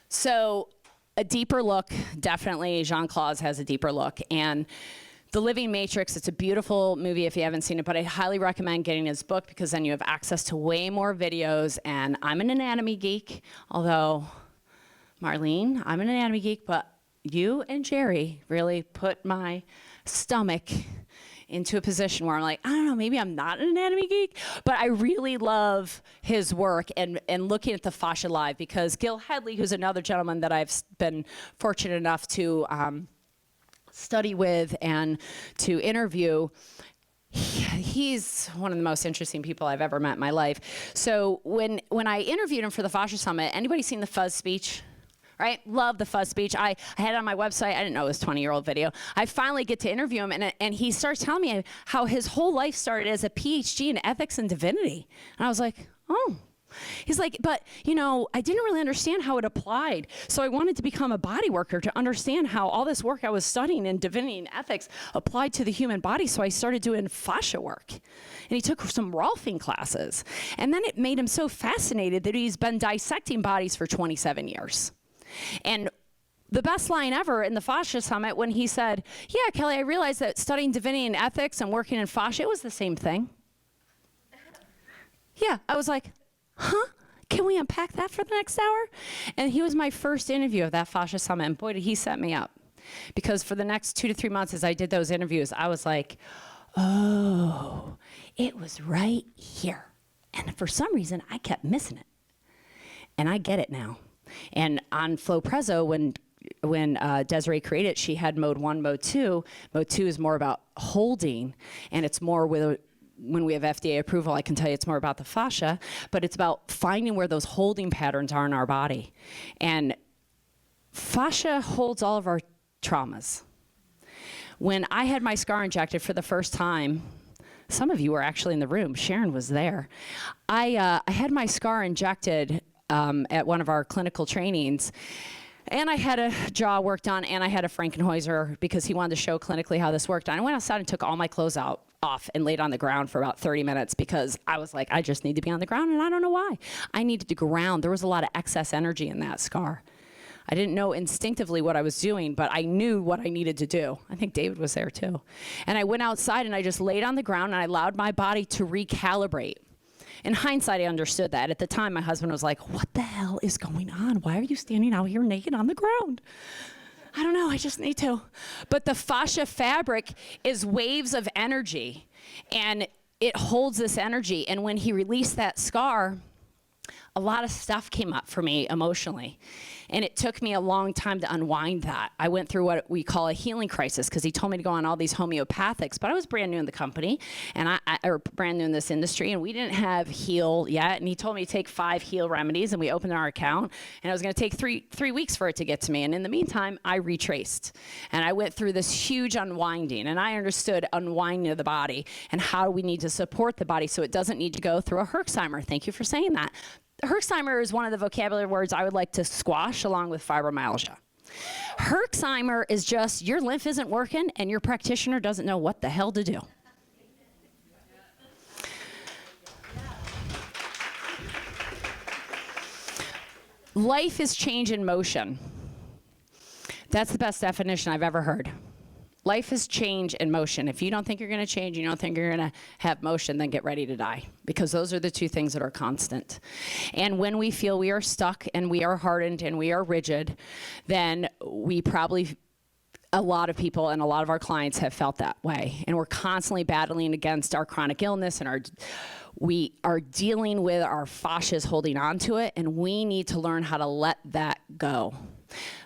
So a deeper look, definitely Jean-Claude has a deeper look. And The Living Matrix, it's a beautiful movie if you haven't seen it, but I highly recommend getting his book because then you have access to way more videos. And I'm an anatomy geek, although Marlene, I'm an anatomy geek, but you and Jerry really put my stomach into a position where I'm like, I don't know, maybe I'm not an anatomy geek, but I really love his work and looking at the fascia live, because Gil Headley, who's another gentleman that I've been fortunate enough to study with and to interview, he's one of the most interesting people I've ever met in my life. So when I interviewed him for the Fascia Summit, anybody seen the Fuzz speech? Right? Love the Fuzz speech. I had it on my website. I didn't know it was a 20-year-old video. I finally get to interview him, and he starts telling me how his whole life started as a PhD in ethics and divinity. And I was like, oh. He's like, but, you know, I didn't really understand how it applied. So I wanted to become a body worker to understand how all this work I was studying in divinity and ethics applied to the human body. So I started doing fascia work. And he took some Rolfing classes. And then it made him so fascinated that he's been dissecting bodies for 27 years. And the best line ever in the Fascia Summit when he said, yeah, Kelly, I realized that studying divinity and ethics and working in fascia was the same thing. Yeah, I was like, huh? Can we unpack that for the next hour? And he was my first interview of that Fascia Summit, and boy, did he set me up. Because for the next 2 to 3 months as I did those interviews, I was like, oh, it was right here. And for some reason, I kept missing it. And I get it now. And on Flow-Prezo, when Desiree created it, she had mode 1, mode 2. Mode 2 is more about holding, and it's more when we have FDA approval, I can tell you it's more about the fascia, but it's about finding where those holding patterns are in our body. And fascia holds all of our traumas. When I had my scar injected for the first time Some of you were actually in the room. Sharon was there. I had my scar injected at one of our clinical trainings, and I had a jaw worked on, and I had a Frankenheuser because he wanted to show clinically how this worked. And I went outside and took all my clothes off and laid on the ground for about 30 minutes because I was like, I just need to be on the ground, and I don't know why. I needed to ground. There was a lot of excess energy in that scar. I didn't know instinctively what I was doing, but I knew what I needed to do. I think David was there too. And I went outside and I just laid on the ground and I allowed my body to recalibrate. In hindsight, I understood that. At the time, my husband was like, what the hell is going on? Why are you standing out here naked on the ground? I don't know, I just need to. But the fascia fabric is waves of energy, and it holds this energy. And when he released that scar, a lot of stuff came up for me emotionally. And it took me a long time to unwind that. I went through what we call a healing crisis because he told me to go on all these homeopathics, but I was brand new in the company and or brand new in this industry, and we didn't have heal yet. And he told me to take 5 heal remedies, and we opened our account, and it was going to take three weeks for it to get to me. And in the meantime, I retraced, and I went through this huge unwinding, and I understood unwinding of the body and how we need to support the body so it doesn't need to go through a Herxheimer. Thank you for saying that. Herxheimer is one of the vocabulary words I would like to squash along with fibromyalgia. Herxheimer is just your lymph isn't working and your practitioner doesn't know what the hell to do. Life is change in motion. That's the best definition I've ever heard. Life is change in motion. If you don't think you're going to change, you don't think you're going to have motion, then get ready to die, because those are the two things that are constant. And when we feel we are stuck and we are hardened and we are rigid, then we probably, a lot of people and a lot of our clients have felt that way. And we're constantly battling against our chronic illness, and we are dealing with our fascias holding on to it, and we need to learn how to let that go.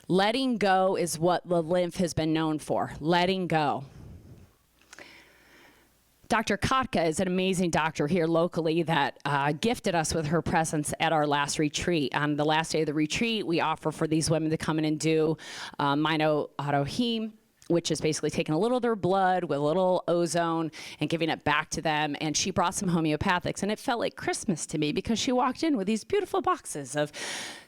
Letting go is what the lymph has been known for, letting go. Dr. Kotka is an amazing doctor here locally that gifted us with her presence at our last retreat. On the last day of the retreat, we offer for these women to come in and do mino-autoheme, which is basically taking a little of their blood with a little ozone and giving it back to them. And she brought some homeopathics, and it felt like Christmas to me because she walked in with these beautiful boxes of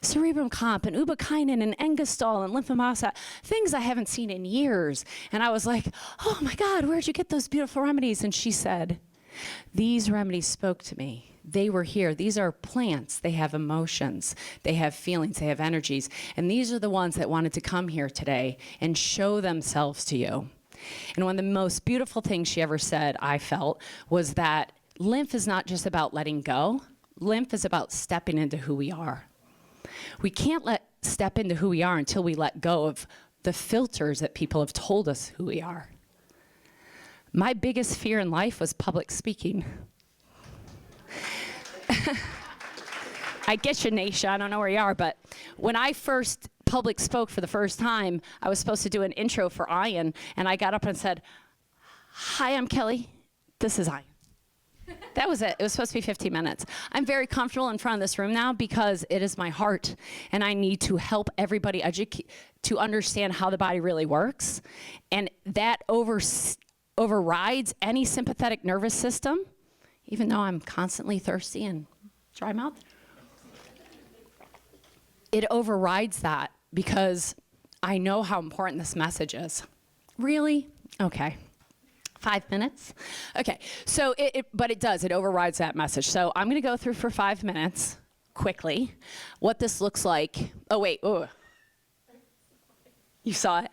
cerebrum comp and ubiquinone and engestol and lymphomasa, things I haven't seen in years. And I was like, oh my God, where'd you get those beautiful remedies? And she said, these remedies spoke to me. They were here. These are plants. They have emotions. They have feelings. They have energies. And these are the ones that wanted to come here today and show themselves to you. And one of the most beautiful things she ever said, I felt, was that lymph is not just about letting go. Lymph is about stepping into who we are. We can't step into who we are until we let go of the filters that people have told us who we are. My biggest fear in life was public speaking. I get you, Naisha. I don't know where you are, but when I first public spoke for the first time, I was supposed to do an intro for Ian, and I got up and said, hi, I'm Kelly. This is Ian. That was it. It was supposed to be 15 minutes. I'm very comfortable in front of this room now because it is my heart, and I need to help everybody to understand how the body really works, and that overrides any sympathetic nervous system. Even though I'm constantly thirsty and dry mouth, it overrides that because I know how important this message is. Really? Okay. 5 minutes? Okay, so but it does, it overrides that message. So I'm gonna go through for 5 minutes, quickly, what this looks like. Oh wait, you saw it?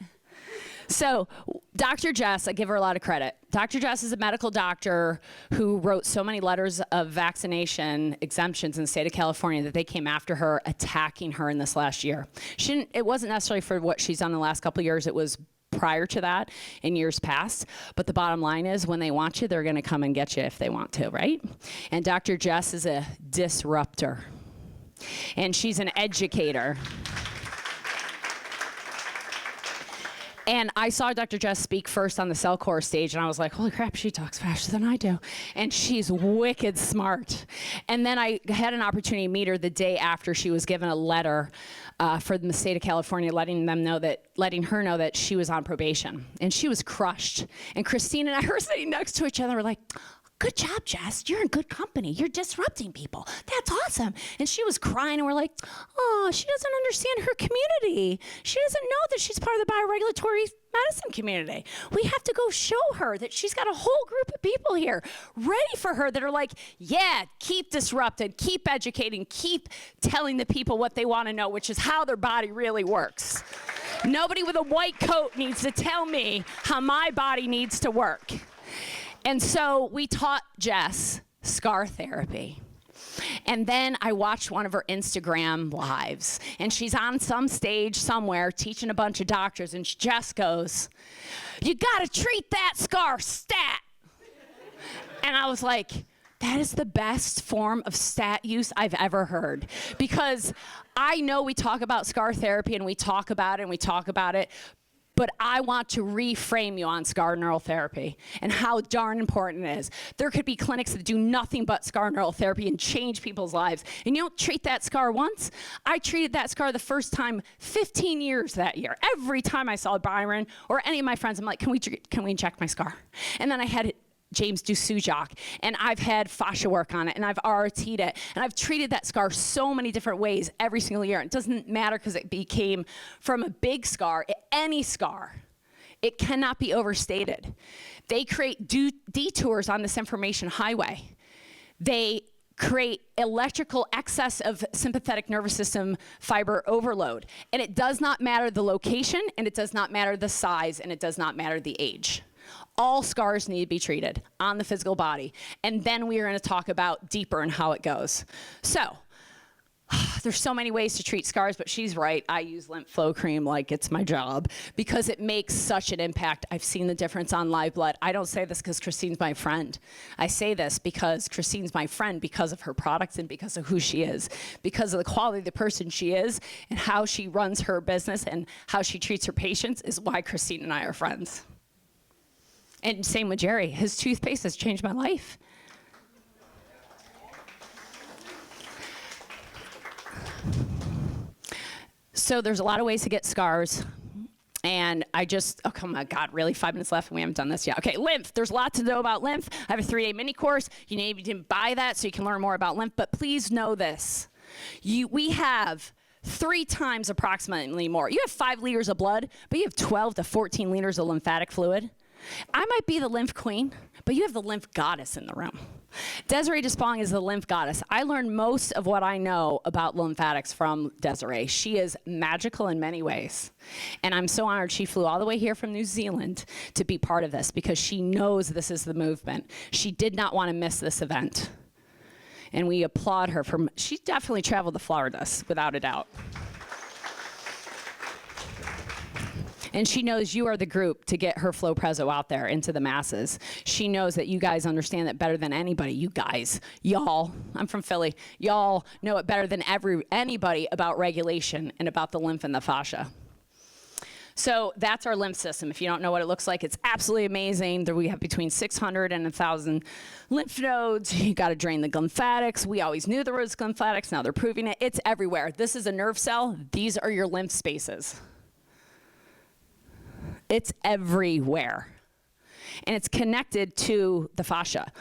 So Dr. Jess, I give her a lot of credit. Dr. Jess is a medical doctor who wrote so many letters of vaccination exemptions in the state of California that they came after her, attacking her in this last year. It wasn't necessarily for what she's done in the last couple of years. It was prior to that in years past. But the bottom line is when they want you, they're going to come and get you if they want to, right? And Dr. Jess is a disruptor. And she's an educator. And I saw Dr. Jess speak first on the Cell Core stage, and I was like, holy crap, she talks faster than I do. And she's wicked smart. And then I had an opportunity to meet her the day after she was given a letter from the state of California letting her know that she was on probation. And she was crushed. And Christine and I were sitting next to each other, we're like, good job, Jess. You're in good company. You're disrupting people. That's awesome. And she was crying, and we're like, oh, she doesn't understand her community. She doesn't know that she's part of the bioregulatory medicine community. We have to go show her that she's got a whole group of people here ready for her that are like, yeah, keep disrupting, keep educating, keep telling the people what they want to know, which is how their body really works. Nobody with a white coat needs to tell me how my body needs to work. And so we taught Jess scar therapy. And then I watched one of her Instagram lives, and she's on some stage somewhere teaching a bunch of doctors, and Jess goes, you gotta treat that scar stat. And I was like, that is the best form of stat use I've ever heard. Because I know we talk about scar therapy, and we talk about it, and we talk about it, but I want to reframe you on scar neural therapy and how darn important it is. There could be clinics that do nothing but scar neural therapy and change people's lives. And you don't treat that scar once. I treated that scar the first time 15 years that year. Every time I saw Byron or any of my friends, I'm like, can we inject my scar? And then I had James do Sujak, and I've had fascia work on it, and I've RT'd it, and I've treated that scar so many different ways every single year. It doesn't matter because it became from a big scar, any scar. It cannot be overstated. They create detours on this information highway. They create electrical excess of sympathetic nervous system fiber overload. And it does not matter the location, and it does not matter the size, and it does not matter the age. All scars need to be treated on the physical body. And then we are going to talk about deeper and how it goes. So there's so many ways to treat scars, but she's right. I use lymph flow cream like it's my job because it makes such an impact. I've seen the difference on live blood. I don't say this because Christine's my friend. I say this because Christine's my friend because of her products and because of who she is, because of the quality of the person she is and how she runs her business and how she treats her patients is why Christine and I are friends. And same with Jerry. His toothpaste has changed my life. So there's a lot of ways to get scars. And oh my God, really? 5 minutes left and we haven't done this yet. Okay, lymph. There's a lot to know about lymph. I have a 3-day mini course. You maybe didn't buy that so you can learn more about lymph, but please know this. We have 3 times approximately more. You have 5 liters of blood, but you have 12 to 14 liters of lymphatic fluid. I might be the lymph queen, but you have the lymph goddess in the room. Desiree Despong is the lymph goddess. I learned most of what I know about lymphatics from Desiree. She is magical in many ways. And I'm so honored she flew all the way here from New Zealand to be part of this because she knows this is the movement. She did not want to miss this event. And we applaud her she definitely traveled to Florida, without a doubt. And she knows you are the group to get her Flow Prezzo out there into the masses. She knows that you guys understand it better than anybody. You guys, y'all, I'm from Philly, y'all know it better than anybody about regulation and about the lymph and the fascia. So that's our lymph system. If you don't know what it looks like, it's absolutely amazing. We have between 600 and 1,000 lymph nodes. You got to drain the lymphatics. We always knew there was lymphatics. Now they're proving it. It's everywhere. This is a nerve cell. These are your lymph spaces. It's everywhere. And it's connected to the fascia.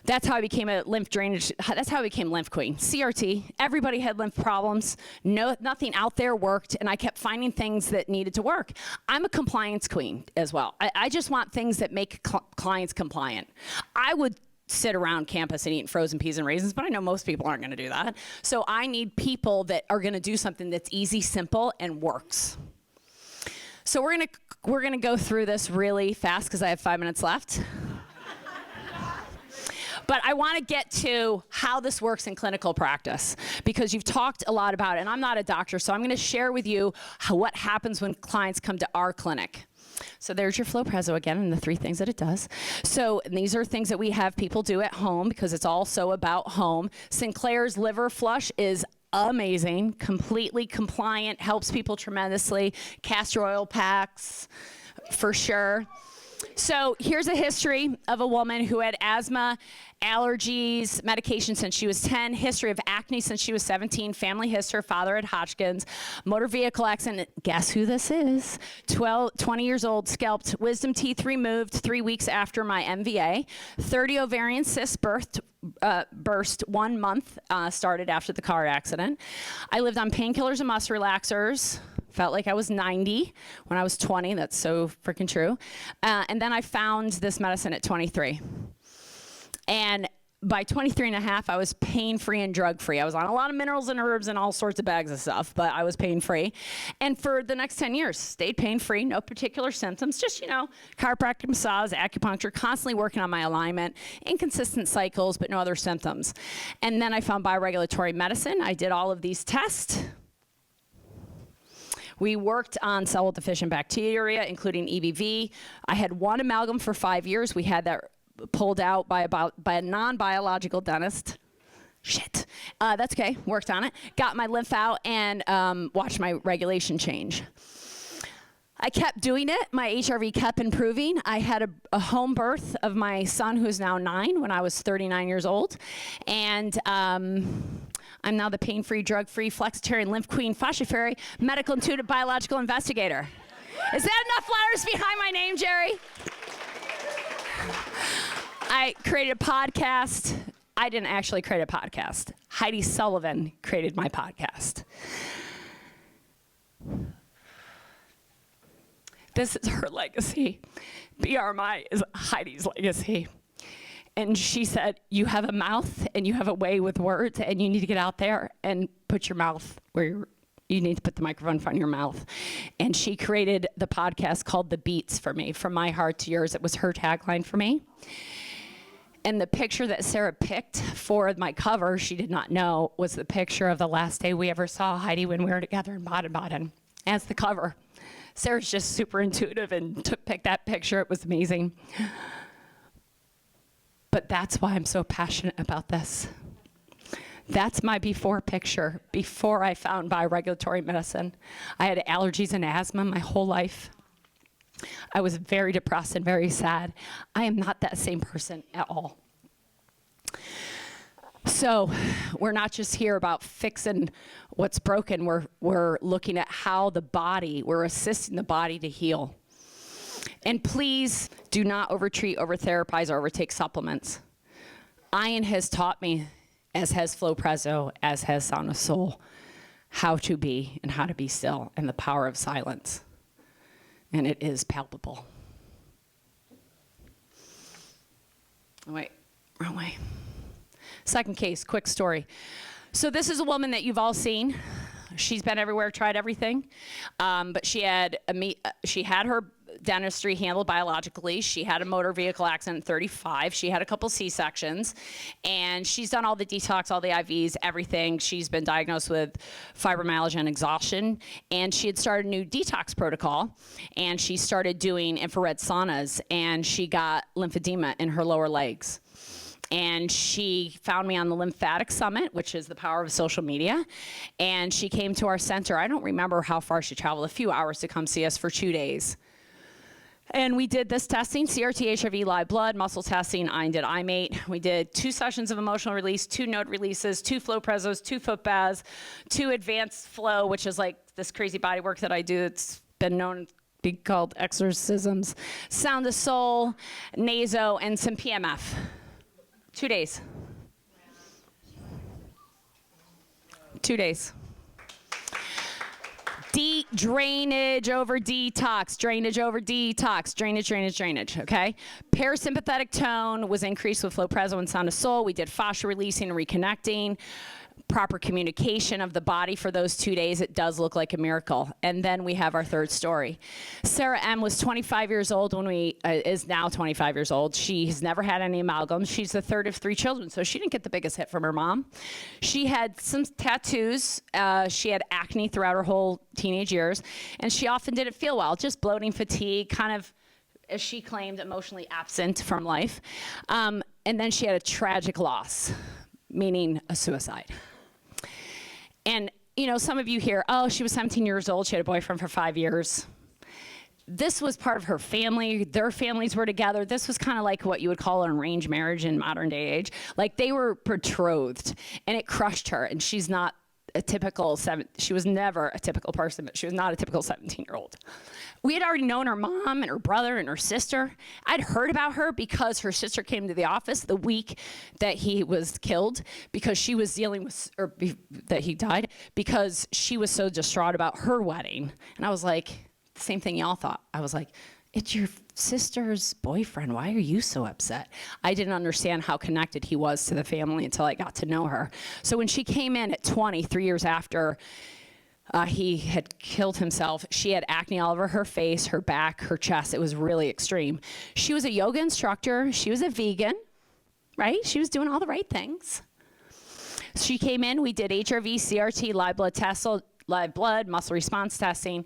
That's how I became a lymph drainage, that's how I became lymph queen. CRT, everybody had lymph problems. Nothing out there worked, and I kept finding things that needed to work. I'm a compliance queen as well. I just want things that make clients compliant. I would sit around campus and eat frozen peas and raisins, but I know most people aren't gonna do that. So I need people that are gonna do something that's easy, simple, and works. So we're gonna go through this really fast because I have 5 minutes left. But I want to get to how this works in clinical practice because you've talked a lot about it, and I'm not a doctor, so I'm going to share with you what happens when clients come to our clinic. So there's your Flow Prezzo again and the 3 things that it does. So these are things that we have people do at home because it's also about home. Sinclair's liver flush is amazing, completely compliant, helps people tremendously. Castor oil packs, for sure. So here's a history of a woman who had asthma, allergies, medication since she was 10, history of acne since she was 17, family history, father had Hodgkin's, motor vehicle accident, guess who this is? 20 years old, scalped, wisdom teeth removed 3 weeks after my MVA, 30 ovarian cysts burst 1 month, started after the car accident. I lived on painkillers and muscle relaxers. Felt like I was 90 when I was 20. That's so freaking true. And then I found this medicine at 23. And by 23 and a half, I was pain-free and drug-free. I was on a lot of minerals and herbs and all sorts of bags of stuff, but I was pain-free. And for the next 10 years, stayed pain-free, no particular symptoms, just, chiropractic, massage, acupuncture, constantly working on my alignment, inconsistent cycles, but no other symptoms. And then I found bioregulatory medicine. I did all of these tests. We worked on cell-deficient bacteria, including EBV. I had one amalgam for 5 years. We had that pulled out by a non-biological dentist. Shit. That's okay. Worked on it. Got my lymph out and watched my regulation change. I kept doing it. My HRV kept improving. I had a home birth of my son, who is now 9, when I was 39 years old. And I'm now the pain-free, drug-free, flexitarian, lymph queen, fascia fairy, medical intuitive biological investigator. Is that enough letters behind my name, Jerry? I created a podcast. I didn't actually create a podcast. Heidi Sullivan created my podcast. This is her legacy. BRMI is Heidi's legacy. And she said, you have a mouth and you have a way with words, and you need to get out there and put your mouth where you need to put the microphone in front of your mouth. And she created the podcast called The Beats for me, From My Heart to Yours. It was her tagline for me. And the picture that Sarah picked for my cover, she did not know, was the picture of the last day we ever saw Heidi when we were together in Baden-Baden as the cover. Sarah's just super intuitive and picked that picture. It was amazing. But that's why I'm so passionate about this. That's my before picture, before I found bioregulatory medicine. I had allergies and asthma my whole life. I was very depressed and very sad. I am not that same person at all. So we're not just here about fixing what's broken. We're looking at how we're assisting the body to heal. And please do not overtreat, over-therapize, or overtake supplements. Ian has taught me, as has Flow-Prezo, as has Sound of Soul, how to be and how to be still, and the power of silence. And it is palpable. Oh, wait, wrong way. Second case, quick story. So this is a woman that you've all seen. She's been everywhere, tried everything, but she had her dentistry handled biologically. She had a motor vehicle accident at 35. She had a couple C-sections, and she's done all the detox, all the IVs, everything. She's been diagnosed with fibromyalgia and exhaustion, and she had started a new detox protocol, and she started doing infrared saunas, and she got lymphedema in her lower legs. And she found me on the Lymphatic Summit, which is the power of social media. And she came to our center. I don't remember how far she traveled, a few hours to come see us for 2 days. And we did this testing, CRT, HRV, live blood, muscle testing. I did IMATE. We did 2 sessions of emotional release, 2 node releases, 2 Flow-Prezos, 2 foot baths, 2 advanced flow, which is like this crazy body work that I do. It's been known to be called exorcisms, Sound of Soul, Naso, and some PMF. 2 days. 2 days. Drainage over detox, drainage over detox, drainage, drainage, drainage, okay? Parasympathetic tone was increased with Flow-Prezo and Sound of Soul. We did fascia releasing and reconnecting. Proper communication of the body for those 2 days. It does look like a miracle. And then we have our third story. Sarah M. was 25 years old when is now 25 years old. She has never had any amalgams. She's the third of 3 children, so she didn't get the biggest hit from her mom. She had some tattoos. She had acne throughout her whole teenage years, and she often didn't feel well, just bloating, fatigue, kind of, as she claimed, emotionally absent from life. And then she had a tragic loss, meaning a suicide. And, some of you hear, oh, she was 17 years old. She had a boyfriend for 5 years. this was part of her family. Their families were together. This was kind of like what you would call an arranged marriage in modern day age. Like they were betrothed, and it crushed her. And she's not a typical she was never a typical person, but she was not a typical 17-year-old. We had already known her mom and her brother and her sister. I'd heard about her because her sister came to the office the week that he was killed, because she was dealing with, that he died, because she was so distraught about her wedding. And I was like, the same thing y'all thought. I was like, it's your sister's boyfriend. Why are you so upset? I didn't understand how connected he was to the family until I got to know her. So when she came in at 20, 3 years after he had killed himself, she had acne all over her face, her back, her chest. It was really extreme. She was a yoga instructor. She was a vegan, right? She was doing all the right things. She came in, we did HRV, CRT, live blood tests, live blood, muscle response testing,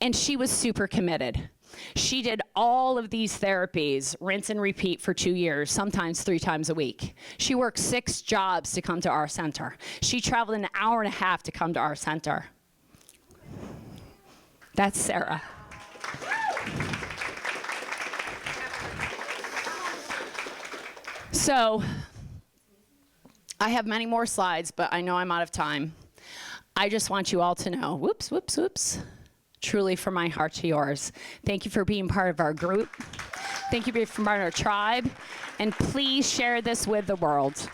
and she was super committed. She did all of these therapies, rinse and repeat for 2 years, sometimes 3 times a week. She worked 6 jobs to come to our center. She traveled an hour and a half to come to our center. That's Sarah. So, I have many more slides, but I know I'm out of time. I just want you all to know, whoops, truly from my heart to yours. Thank you for being part of our group. Thank you for being part of our tribe. And please share this with the world.